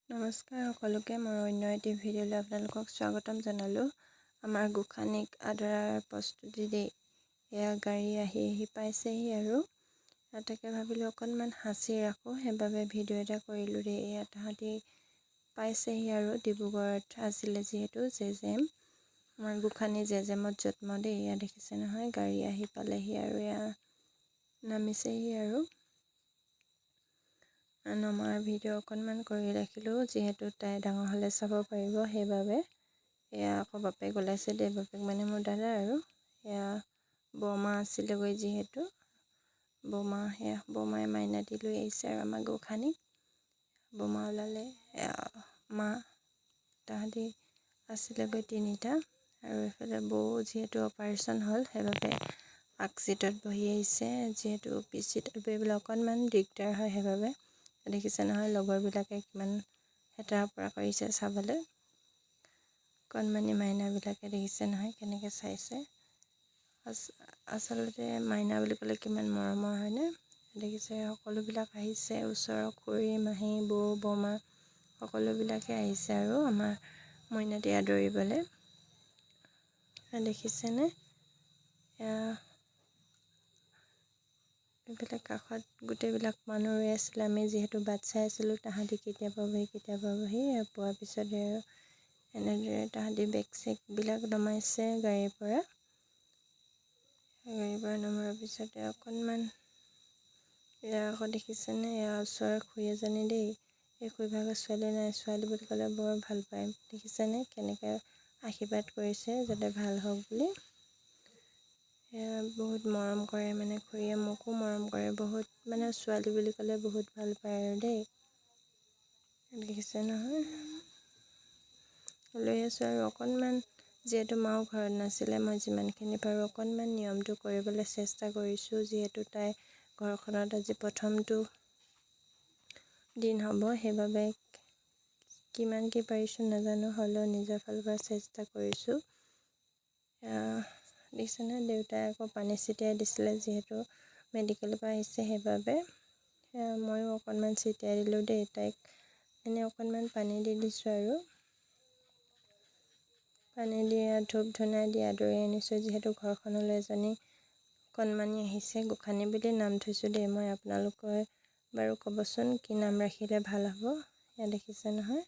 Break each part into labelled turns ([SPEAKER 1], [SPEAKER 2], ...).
[SPEAKER 1] নমস্কাৰ সকলোকে, মই অন্য এটি ভিডিঅ'লৈ আপোনালোকক স্বাগতম জনালোঁ। আমাৰ গোসানীক আদৰাৰ প্ৰস্তুতি দেই, এয়া গাড়ী আহি পাইছেহি আৰু তাকে ভাবিলোঁ অকণমান সাঁচি ৰাখোঁ, সেইবাবে ভিডিঅ' এটা কৰিলোঁ দেই। এয়া তাহাঁতি পাইছেহি আৰু ডিব্ৰুগড়ত আছিলে যিহেতু জেজেম, আমাৰ গোসানী জেজেমত জন্ম দেই। এয়া দেখিছে নহয়, গাড়ী আহি পালেহি আৰু এয়া নামিছেহি আৰু নমাৰ ভিডিঅ' অকণমান কৰি ৰাখিলোঁ, যিহেতু তাই ডাঙৰ হ'লে চাব পাৰিব, সেইবাবে। এয়া আকৌ বাপেক ওলাইছে দেই, বাপেক মানে মোৰ দাদা আৰু এয়া বৰমা আছিলেগৈ যিহেতু বৰমা, সেয়া বৰমাই মাইনাটি লৈ আহিছে আৰু আমাৰ গোসানীক। বৰমা ওলালে, এয়া মা তাহাঁতি আছিলেগৈ তিনিটা, আৰু এইফালে বৌ যিহেতু অপাৰেশ্যন হ'ল সেইবাবে আগ চিটত বহি আহিছে, যিহেতু পিছ চিটত বহিবলৈ অকণমান দিগদাৰ হয়, সেইবাবে। দেখিছে নহয়, লগৰবিলাকে কিমান হেতাৰ পৰা কৰিছে চাবলৈ। কণমানি মাইনাবিলাকে দেখিছে নহয় কেনেকৈ চাইছে। আচলতে মাইনা বুলি ক'লে কিমান মৰমৰ হয়নে। দেখিছে সকলোবিলাক আহিছে, ওচৰৰ খুৰী মাহী বৌ বৰমা সকলোবিলাকে আহিছে আৰু আমাৰ মইনাটি আদৰিবলৈ। দেখিছেনে, এয়া এইফালে কাষত গোটেইবিলাক মানুহ ৰৈ আছিলে, আমি যিহেতু বাট চাই আছিলোঁ, তাহাঁতি কেতিয়া পাবহি পোৱাৰ পিছতে আৰু এনেদৰে তাহাঁতি বেগ চেগবিলাক নমাইছে গাড়ীৰ পৰা নমোৱাৰ পিছতে অকণমান এয়া আকৌ দেখিছেনে, এয়া ওচৰৰ খুৰী এজনী দেই। এই খুৰীভাগৰ ছোৱালী নাই, ছোৱালী বুলি ক'লে বৰ ভাল পায়। দেখিছেনে কেনেকৈ আশীৰ্বাদ কৰিছে যাতে ভাল হওক বুলি। এয়া বহুত মৰম কৰে মানে, খুৰীয়ে মোকো মৰম কৰে বহুত, মানে ছোৱালী বুলি ক'লে বহুত ভাল পায় আৰু দেই। দেখিছে নহয়, লৈ আছোঁ আৰু অকণমান, যিহেতু মাও ঘৰত নাছিলে, মই যিমানখিনি পাৰোঁ অকণমান নিয়মটো কৰিবলৈ চেষ্টা কৰিছোঁ, যিহেতু তাই ঘৰখনত আজি প্ৰথমটো দিন হ'ব, সেইবাবে কিমান কি পাৰিছোঁ নাজানো, হ'লেও নিজৰ ফালৰ পৰা চেষ্টা কৰিছোঁ। দেখিছেনে, দেউতাই আকৌ পানী ছটিয়াই দিছিলে, যিহেতু মেডিকেলৰ পৰা আহিছে সেইবাবে। ময়ো অকণমান ছটিয়াই দিলোঁ দেই, তাইক এনেই অকণমান পানী দি দিছোঁ আৰু পানী দি ধূপ ধূনা দি আদৰি আনিছোঁ, যিহেতু ঘৰখনলৈ এজনী কণমানি আহিছে। গোসানী বুলি নাম থৈছোঁ দেই মই, আপোনালোকে বাৰু ক'বচোন কি নাম ৰাখিলে ভাল হ'ব। এয়া দেখিছে নহয়,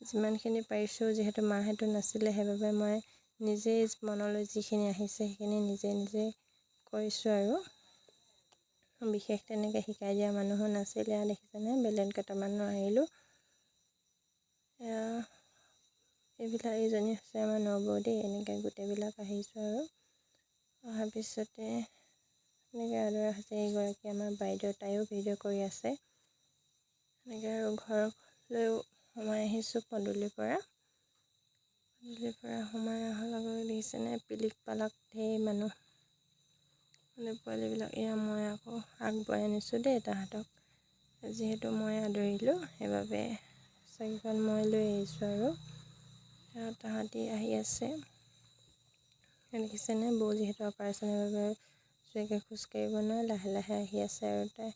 [SPEAKER 1] যিমানখিনি পাৰিছোঁ, যিহেতু মাহঁতো নাছিলে সেইবাবে মই নিজেই মনলৈ যিখিনি আহিছে সেইখিনি নিজে কৰিছোঁ আৰু বিশেষ তেনেকৈ শিকাই দিয়া মানুহো নাছিলে। এয়া দেখিছেনে, বেলুন কেইটামানো আহিলোঁ। এইজনী হৈছে আমাৰ নবৌ দেই। এনেকৈ গোটেইবিলাক আহিছোঁ আৰু অহাৰ পিছতে এনেকৈ আদৰা হৈছে। এইগৰাকী আমাৰ বাইদেউ, তাইও ভিডিঅ' কৰি আছে। এনেকৈ আৰু ঘৰলৈও সোমাই আহিছোঁ পদূলিৰ পৰা সোমাই অহাৰ লগে লগে দেখিছেনে, পিলিক পালাক ধেৰ মানুহ, মানে পোৱালিবিলাক। এয়া মই আকৌ আগবঢ়াই আনিছোঁ দেই তাহাঁতক, যিহেতু মই আদৰিলোঁ সেইবাবে চাকিখন মই লৈ আহিছোঁ আৰু তাহাঁতি আহি আছে। দেখিছেনে, বৌ যিহেতু অপাৰেশ্যনৰ বাবে জোৰকৈ খোজকাঢ়িব নোৱাৰে, লাহে লাহে আহি আছে আৰু তাই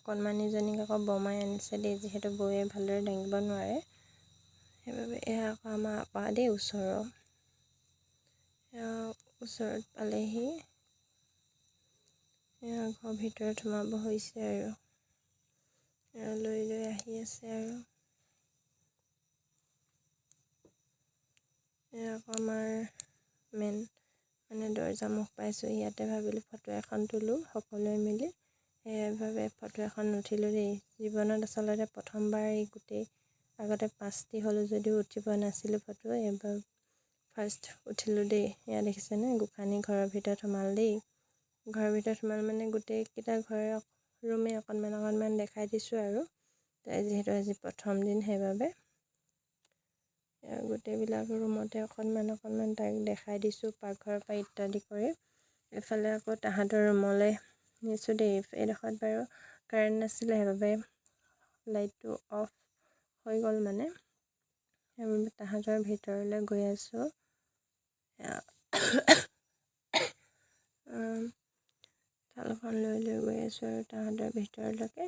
[SPEAKER 1] কণমানিজনীক আকৌ বৰমাই আনিছে দেই, যিহেতু বৌয়ে ভালদৰে দাঙিব নোৱাৰে সেইবাবে। এয়া আকৌ আমাৰ আপা দেই, ওচৰত পালেহি। এয়া ঘৰৰ ভিতৰত সোমাব হৈছে আৰু লৈ আহি আছে আৰু এয়া আকৌ আমাৰ মেইন মানে দৰ্জা মুখ পাইছোঁ, ইয়াতে ভাবিলোঁ ফটো এখন তোলোঁ সকলোৱে মিলি, সেইবাবে ফটো এখন নুঠিলোঁ দেই। জীৱনত আচলতে প্ৰথমবাৰ এই গোটেই, আগতে 5টি হ'লোঁ যদিও উঠিব নাছিলোঁ ফটো, এইবাৰ ফাৰ্ষ্ট উঠিলোঁ দেই। এয়া দেখিছেনে, গোসানী ঘৰৰ ভিতৰত সোমাল দেই। ঘৰৰ ভিতৰত সোমাল মানে গোটেইকেইটা ঘৰৰ ৰুমেই অকণমান দেখাই দিছোঁ আৰু তাই যিহেতু আজি প্ৰথম দিন সেইবাবে। গোটেইবিলাক ৰুমতে অকণমান তাইক দেখাই দিছোঁ, পাকঘৰৰ পৰা ইত্যাদি কৰি। এইফালে আকৌ তাহাঁতৰ ৰুমলৈ নিছোঁ দেই। এইডোখৰত বাৰু কাৰেণ্ট নাছিলে সেইবাবে লাইটটো অফ হৈ গ'ল মানে, সেইবাবে তাহাঁতৰ ভিতৰলৈ গৈ আছোঁ। থালখন লৈ গৈ আছোঁ আৰু তাহাঁতৰ ভিতৰলৈকে।